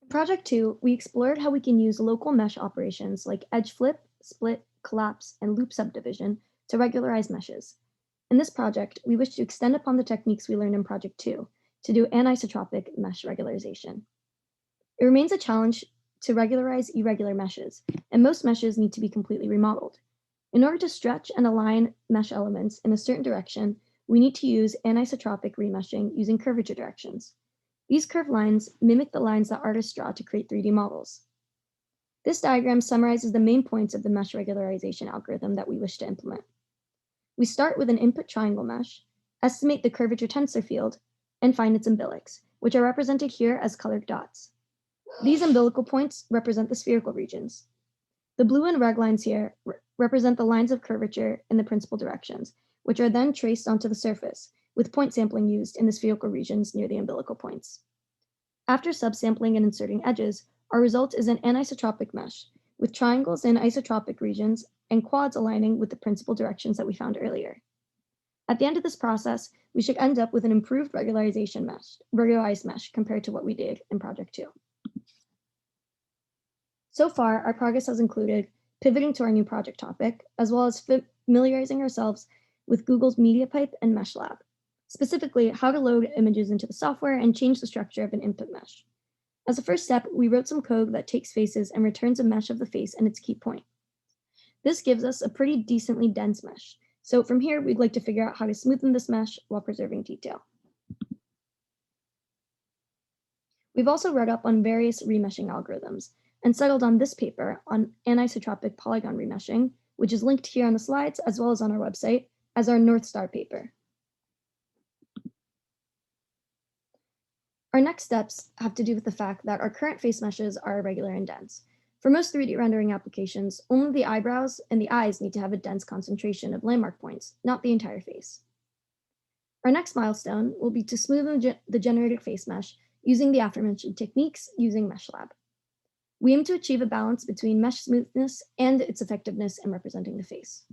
Project 2, we explored how we can use local mesh operations like edge flip, split, collapse, and loop subdivision to regularize meshes. In this project, we wish to extend upon the techniques we learned in Project 2 to do anisotropic mesh regularization. It remains a challenge to regularize irregular meshes, and most meshes need to be completely remodeled. In order to stretch and align mesh elements in a certain direction, we need to use anisotropic remeshing using curvature directions. These curved lines mimic the lines that artists draw to create 3D models. This diagram summarizes the main points of the mesh regularization algorithm that we wish to implement. We start with an input triangle mesh, estimate the curvature tensor field, and find its umbilicals, which are represented here as colored dots. These umbilical points represent the spherical regions. The blue and red lines here represent the lines of curvature in the principal directions, which are then traced onto the surface, with point sampling used in the spherical regions near the umbilical points. After subsampling and inserting edges, our result is an anisotropic mesh, with triangles in isotropic regions and quads aligning with the principal directions that we found earlier. At the end of this process, we should end up with an improved regularized mesh compared to what we did in Project 2. So far, our progress has included pivoting to our new project topic, as well as familiarizing ourselves with Google's MediaPipe and Mesh Lab, specifically how to load images into the software and change the structure of an input mesh. As a first step, we wrote some code that takes faces and returns a mesh of the face and its key point. This gives us a pretty decently dense mesh. So from here, we'd like to figure out how to smoothen this mesh while preserving detail. We've also read up on various remeshing algorithms and settled on this paper on anisotropic polygon remeshing, which is linked here on the slides as well as on our website as our North Star paper. Our next steps have to do with the fact that our current face meshes are irregular and dense. For most 3D rendering applications, only the eyebrows and the eyes need to have a dense concentration of landmark points, not the entire face. Our next milestone will be to smoothen the generated face mesh using the aforementioned techniques using Mesh Lab. We aim to achieve a balance between mesh smoothness and its effectiveness in representing the face.